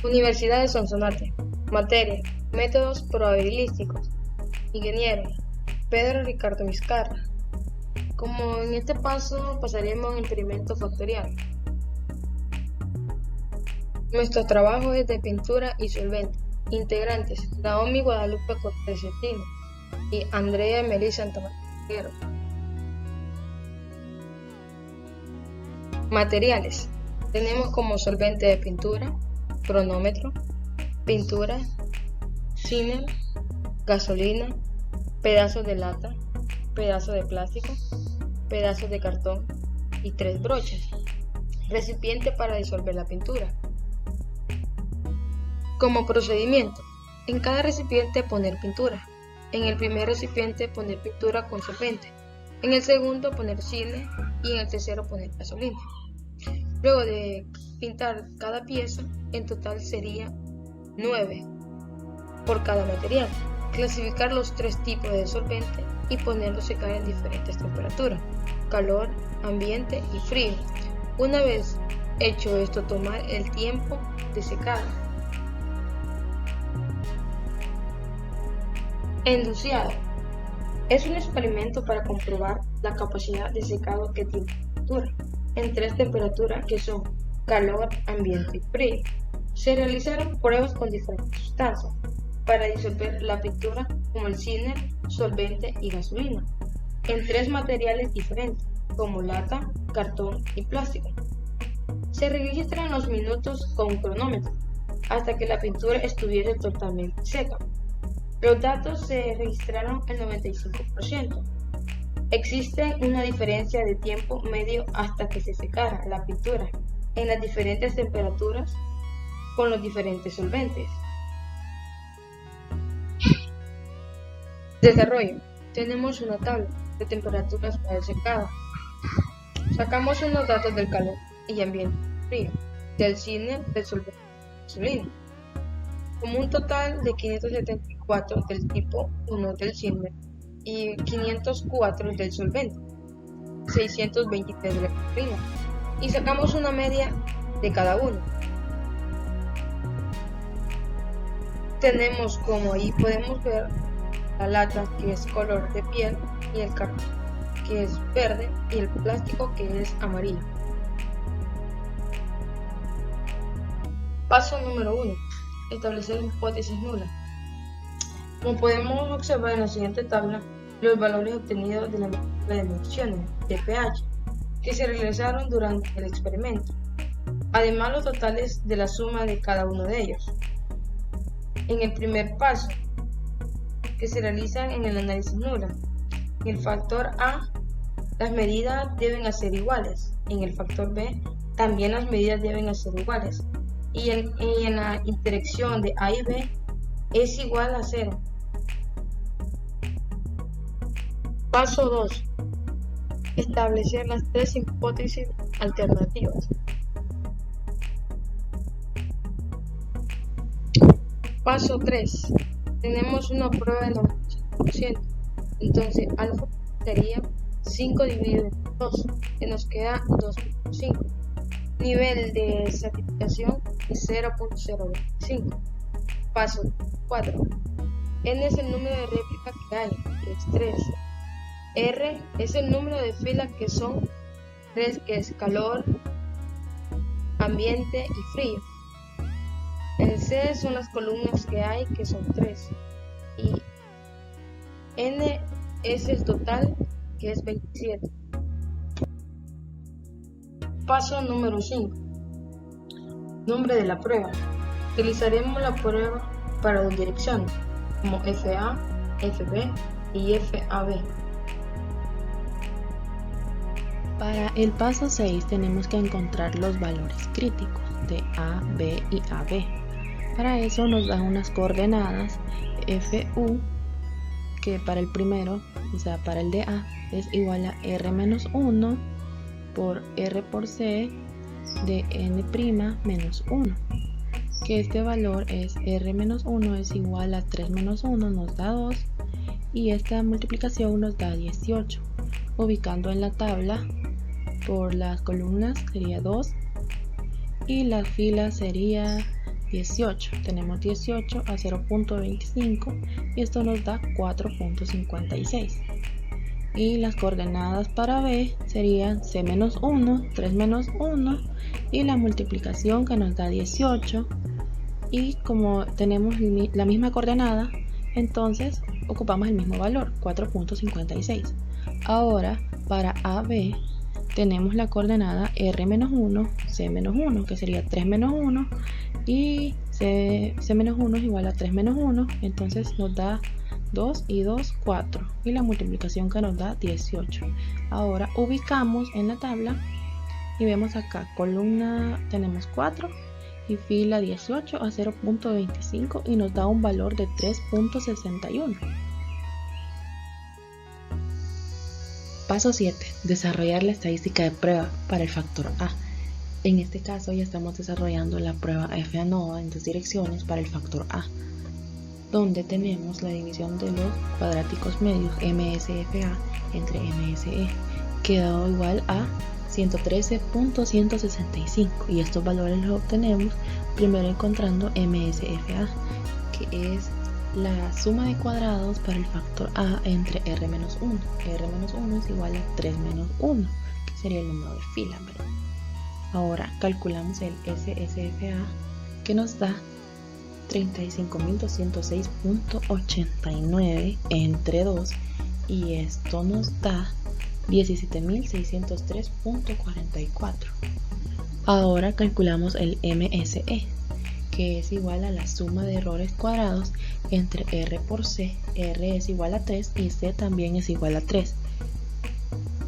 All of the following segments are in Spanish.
Universidad de Sonsonate. Materia: Métodos probabilísticos. Ingeniero: Pedro Ricardo Vizcarra. Como en este paso pasaremos en experimento factorial. Nuestro trabajo es de pintura y solvente. Integrantes: Naomi Guadalupe Cortés Cetino y Andrea Melissa Santamaría. Materiales: tenemos como solvente de pintura, cronómetro, pintura, ciner, gasolina, pedazos de lata, pedazos de plástico, pedazos de cartón y 3 brochas. Recipiente para disolver la pintura. Como procedimiento: en cada recipiente poner pintura. En el primer recipiente poner pintura con solvente. En el segundo poner cine y en el tercero poner gasolina. Luego de pintar cada pieza, en total sería 9 por cada material. Clasificar los 3 tipos de solvente y ponerlos secar en diferentes temperaturas: calor, ambiente y frío. Una vez hecho esto, tomar el tiempo de secado. Enduciado: es un experimento para comprobar la capacidad de secado que tiene la pintura en 3 temperaturas que son calor, ambiente y frío. Se realizaron pruebas con diferentes sustancias para disolver la pintura como el ciner, solvente y gasolina en 3 materiales diferentes como lata, cartón y plástico. Se registran los minutos con un cronómetro hasta que la pintura estuviese totalmente seca. Los datos se registraron el 95%. Existe una diferencia de tiempo medio hasta que se secara la pintura en las diferentes temperaturas con los diferentes solventes. Desarrollo: tenemos una tabla de temperaturas para el secado. Sacamos unos datos del calor y ambiente frío, del cine, del solvente y gasolina, como un total de 574 del tipo 1 del cine y 504 del solvente, 623 de la gasolina, y sacamos una media de cada uno. Tenemos, como ahí podemos ver, la lata, que es color de piel, y el cartón, que es verde, y el plástico, que es amarillo. Paso número 1. Establecer hipótesis nula. Como podemos observar en la siguiente tabla, los valores obtenidos de la mezcla de mediciones de pH que se realizaron durante el experimento, además los totales de la suma de cada uno de ellos. En el primer paso, que se realiza en el análisis nula, en el factor A, las medidas deben ser iguales. En el factor B, también las medidas deben ser iguales. Y en la interacción de A y B es igual a 0. Paso 2. Establecer las 3 hipótesis alternativas. Paso 3. Tenemos una prueba del 95%. Entonces alfa sería 5 dividido por 2, que nos queda 2.5. Nivel de satisfacción es 0.025. Paso 4. N es el número de réplicas que hay, que es 3. R es el número de filas, que son 3, que es calor, ambiente y frío. El C son las columnas que hay, que son 3. Y N es el total, que es 27. Paso número 5. Nombre de la prueba. Utilizaremos la prueba para 2 direcciones, como FA, FB y FAB. Para el paso 6 tenemos que encontrar los valores críticos de A, B y AB. Para eso nos dan unas coordenadas FU, que para el primero, o sea para el de A, es igual a R-1 por R por C de N'-1, que este valor es R-1 es igual a 3-1 nos da 2, y esta multiplicación nos da 18. Ubicando en la tabla, por las columnas sería 2 y la fila sería 18. Tenemos 18 a 0.25 y esto nos da 4.56. Y las coordenadas para B serían C-1, 3-1 y la multiplicación que nos da 18. Y como tenemos la misma coordenada, entonces ocupamos el mismo valor, 4.56. Ahora para AB tenemos la coordenada R-1, C-1, que sería 3-1 y C-1 es igual a 3-1, entonces nos da 2 y 2, 4 y la multiplicación que nos da 18. Ahora ubicamos en la tabla y vemos acá columna tenemos 4 y fila 18 a 0.25 y nos da un valor de 3.61. Paso 7. Desarrollar la estadística de prueba para el factor A. En este caso ya estamos desarrollando la prueba FANOVA en dos direcciones para el factor A, donde tenemos la división de los cuadráticos medios MSFA entre MSE, quedado igual a 113.165 y estos valores los obtenemos primero encontrando MSFA, que es la suma de cuadrados para el factor A entre R-1. R-1 es igual a 3-1, que sería el número de fila, ¿verdad? Ahora calculamos el SSFA, que nos da 35.206.89 entre 2 y esto nos da 17.603.44. Ahora calculamos el MSE, que es igual a la suma de errores cuadrados entre R por C. R es igual a 3 y C también es igual a 3,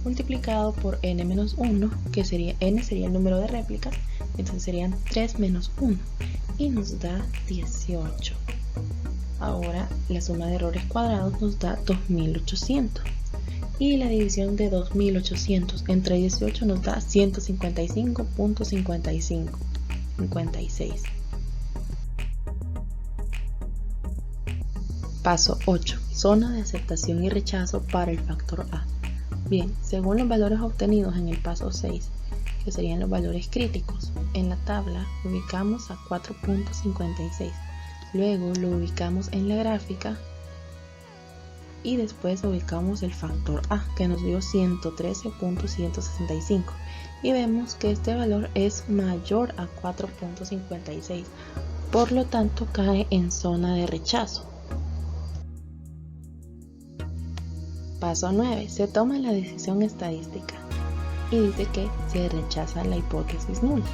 multiplicado por N-1, que sería N sería el número de réplicas, entonces serían 3 menos 1 y nos da 18. Ahora la suma de errores cuadrados nos da 2800 y la división de 2800 entre 18 nos da 155.56. Paso 8. Zona de aceptación y rechazo para el factor A. Bien, según los valores obtenidos en el paso 6, que serían los valores críticos, en la tabla ubicamos a 4.56, luego lo ubicamos en la gráfica y después ubicamos el factor A, que nos dio 113.165 y vemos que este valor es mayor a 4.56, por lo tanto cae en zona de rechazo. Paso 9. Se toma la decisión estadística y dice que se rechaza la hipótesis nula.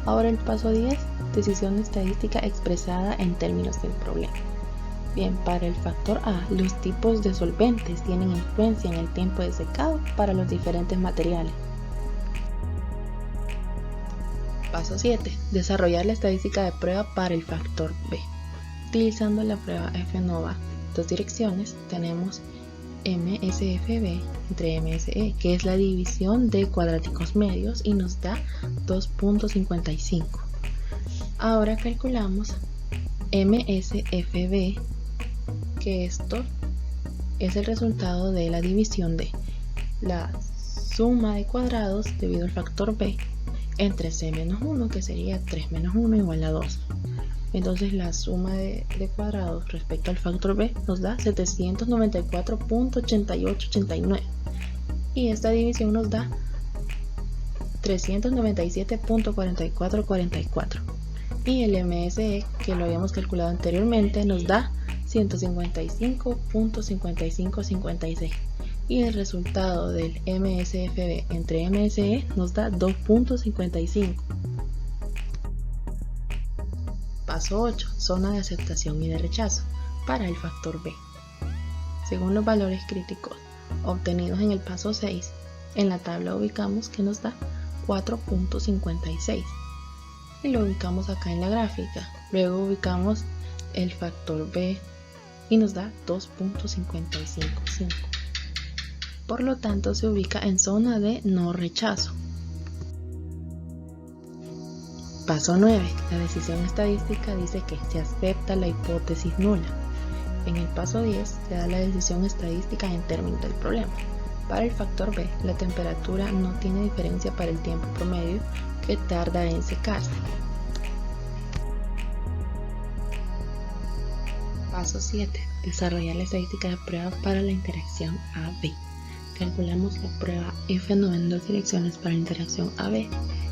Ahora el paso 10. Decisión estadística expresada en términos del problema. Bien, para el factor A, los tipos de solventes tienen influencia en el tiempo de secado para los diferentes materiales. Paso 7. Desarrollar la estadística de prueba para el factor B. Utilizando la prueba FANOVA, dos direcciones, tenemos MSFB entre MSE, que es la división de cuadráticos medios y nos da 2.55. Ahora calculamos MSFB, que esto es el resultado de la división de la suma de cuadrados debido al factor B entre C-1, que sería 3-1 igual a 2. Entonces la suma de cuadrados respecto al factor B nos da 794.8889 y esta división nos da 397.4444 y el MSE, que lo habíamos calculado anteriormente, nos da 155.5556 y el resultado del MSFB entre MSE nos da 2.55. Paso 8. Zona de aceptación y de rechazo para el factor B. Según los valores críticos obtenidos en el paso 6, en la tabla ubicamos que nos da 4.56 y lo ubicamos acá en la gráfica. Luego ubicamos el factor B y nos da 2.555. Por lo tanto se ubica en zona de no rechazo. Paso 9. La decisión estadística dice que se acepta la hipótesis nula. En el paso 10 se da la decisión estadística en términos del problema. Para el factor B, la temperatura no tiene diferencia para el tiempo promedio que tarda en secarse. Paso 7. Desarrollar la estadística de prueba para la interacción AB. Calculamos la prueba F0 en dos direcciones para la interacción AB,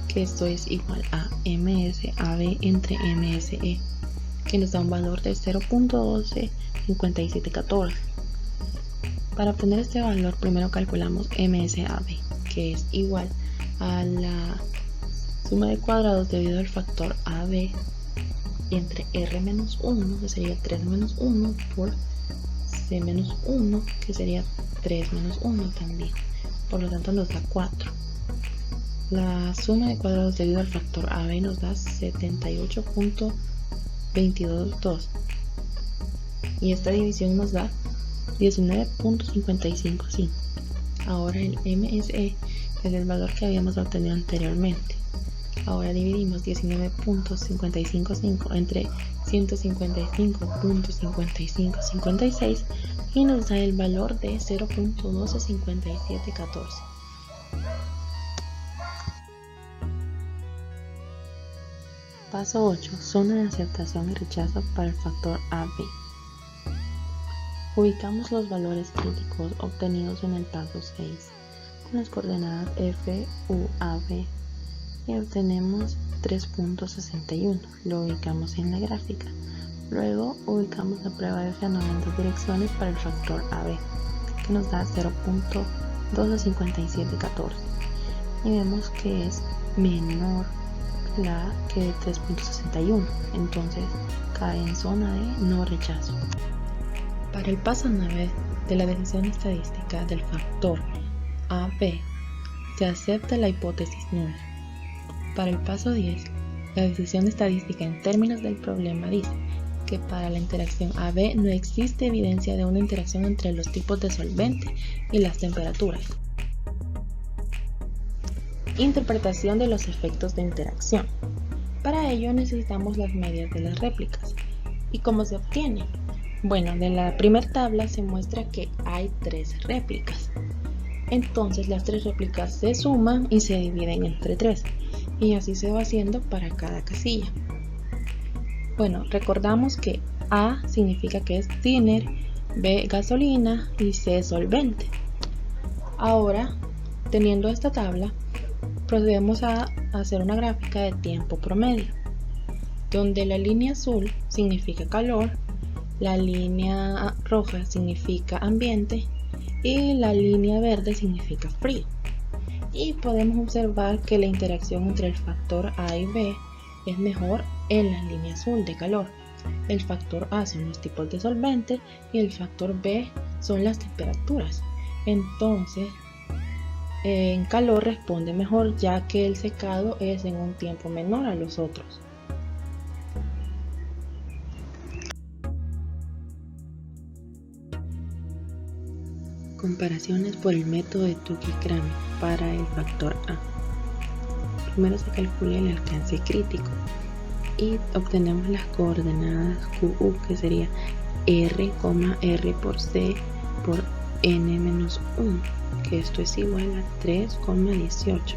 que esto es igual a MSAB entre MSE, que nos da un valor de 0.125714. Para obtener este valor, primero calculamos MSAB, que es igual a la suma de cuadrados debido al factor AB entre R-1, que sería 3-1, por C-1, que sería 3-1 también. Por lo tanto nos da 4. La suma de cuadrados debido al factor AB nos da 78.222. Y esta división nos da 19.555. Ahora el MSE es el valor que habíamos obtenido anteriormente. Ahora dividimos 19.555 entre 155.5556 y nos da el valor de 0.125714. Paso 8. Zona de aceptación y rechazo para el factor AB. Ubicamos los valores críticos obtenidos en el paso 6 con las coordenadas F, U, A, B y obtenemos 3.61. Lo ubicamos en la gráfica. Luego ubicamos la prueba de F0 en dos direcciones para el factor AB, que nos da 0.125714. Y vemos que es menor la que de 3.61, entonces cae en zona de no rechazo. Para el paso 9 de la decisión estadística del factor AB, se acepta la hipótesis nula. Para el paso 10, la decisión estadística en términos del problema dice que para la interacción AB no existe evidencia de una interacción entre los tipos de solvente y las temperaturas. Interpretación de los efectos de interacción. Para ello necesitamos las medias de las réplicas. ¿Y cómo se obtiene? Bueno, de la primera tabla se muestra que hay 3 réplicas. Entonces las 3 réplicas se suman y se dividen entre 3. Y así se va haciendo para cada casilla. Bueno, recordamos que A significa que es thinner, B gasolina y C solvente. Ahora, teniendo esta tabla, procedemos a hacer una gráfica de tiempo promedio, donde la línea azul significa calor, la línea roja significa ambiente y la línea verde significa frío. Y podemos observar que la interacción entre el factor A y B es mejor en la línea azul de calor. El factor A son los tipos de solvente y el factor B son las temperaturas. Entonces, en calor responde mejor, ya que el secado es en un tiempo menor a los otros. Comparaciones por el método de Tukey-Kramer para el factor A. Primero se calcula el alcance crítico y obtenemos las coordenadas QU, que sería R, R por C por N-1, que esto es igual a 3,18.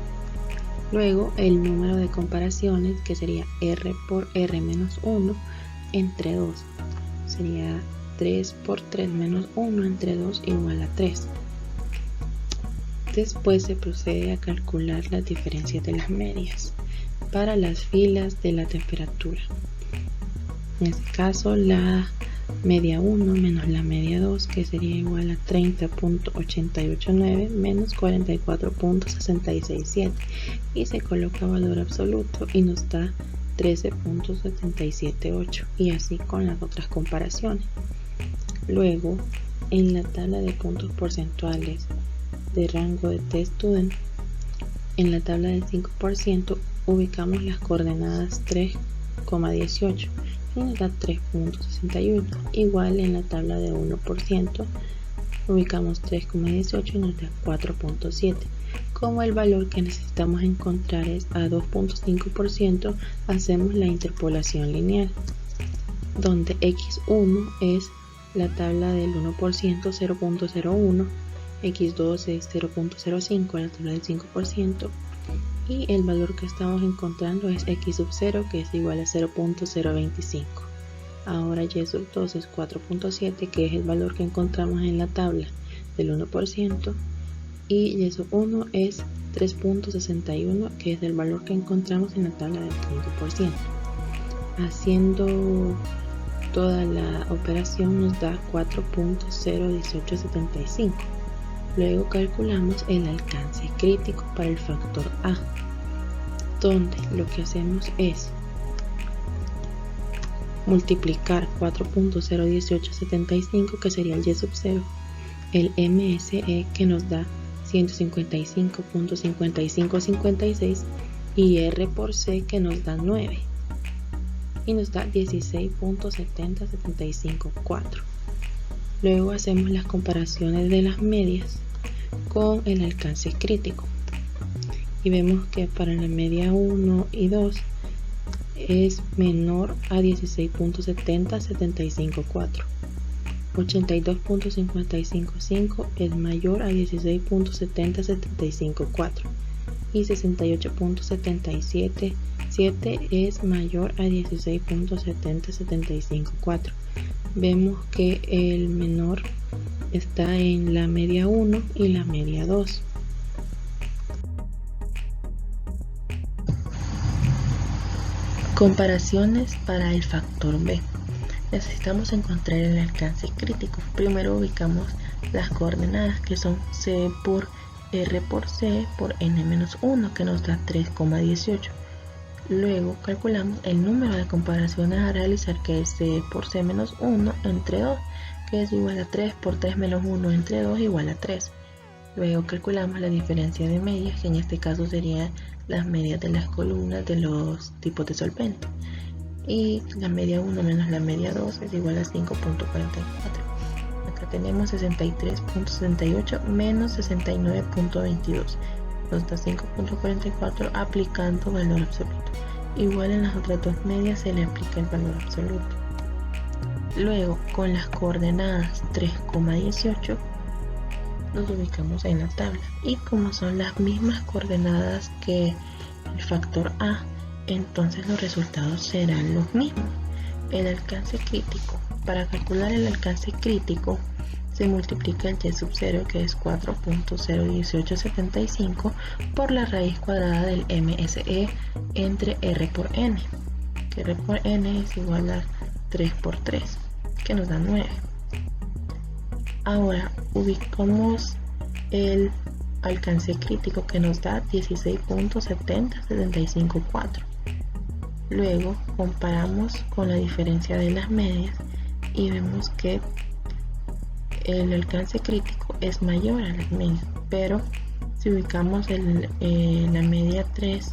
Luego el número de comparaciones, que sería R por R-1 entre 2, sería 3 por 3 menos 1 entre 2 igual a 3. Después se procede a calcular las diferencias de las medias para las filas de la temperatura. En este caso, la media 1 menos la media 2, que sería igual a 30.889 menos 44.667, y se coloca valor absoluto y nos da 13.778, y así con las otras comparaciones. Luego, en la tabla de puntos porcentuales de rango de T-Student, en la tabla del 5% ubicamos las coordenadas 3,18 y nos da 3.61. Igual en la tabla de 1% ubicamos 3,18 y nos da 4.7. Como el valor que necesitamos encontrar es a 2.5%, hacemos la interpolación lineal, donde x1 es la tabla del 1%, 0.01, x2 es 0.05 en la tabla del 5%, y el valor que estamos encontrando es x sub 0, que es igual a 0.025. Ahora y sub 2 es 4.7, que es el valor que encontramos en la tabla del 1%, y y sub 1 es 3.61, que es el valor que encontramos en la tabla del 5%. Haciendo toda la operación nos da 4.01875. Luego calculamos el alcance crítico para el factor A, donde lo que hacemos es multiplicar 4.01875, que sería el y sub 0, el MSE, que nos da 155.5556, y R por C, que nos da 9, y nos da 16.70754. Luego hacemos las comparaciones de las medias con el alcance crítico y vemos que para la media 1 y 2 es menor a 16.70754. 82.555 es mayor a 16.70754 y 68.777 es mayor a 16.70754. Vemos que el menor está en la media 1 y la media 2. Comparaciones para el factor B. Necesitamos encontrar el alcance crítico. Primero ubicamos las coordenadas, que son C por R por C por N-1, que nos da 3,18. Luego calculamos el número de comparaciones a realizar, que es C por C menos 1 entre 2, que es igual a 3 por 3 menos 1 entre 2 igual a 3. Luego calculamos la diferencia de medias, que en este caso serían las medias de las columnas de los tipos de solvente. Y la media 1 menos la media 2 es igual a 5.44. Acá tenemos 63.68 menos 69.22. Nos da 5.44 aplicando valor absoluto. Igual en las otras dos medias se le aplica el valor absoluto. Luego, con las coordenadas 3,18 nos ubicamos en la tabla, y como son las mismas coordenadas que el factor A, entonces los resultados serán los mismos. El alcance crítico. Para calcular el alcance crítico se multiplica el y sub 0, que es 4.01875, por la raíz cuadrada del MSE entre R por N, que R por N es igual a 3 por 3, que nos da 9. Ahora ubicamos el alcance crítico, que nos da 16.70754. Luego comparamos con la diferencia de las medias y vemos que el alcance crítico es mayor a las medias, pero si ubicamos la media 3,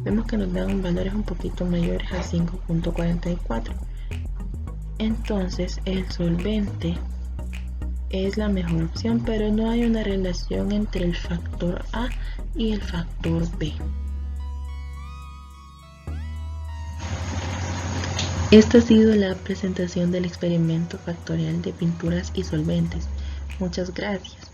vemos que nos dan valores un poquito mayores a 5.44. Entonces el solvente es la mejor opción, pero no hay una relación entre el factor A y el factor B. Esta ha sido la presentación del experimento factorial de pinturas y solventes. Muchas gracias.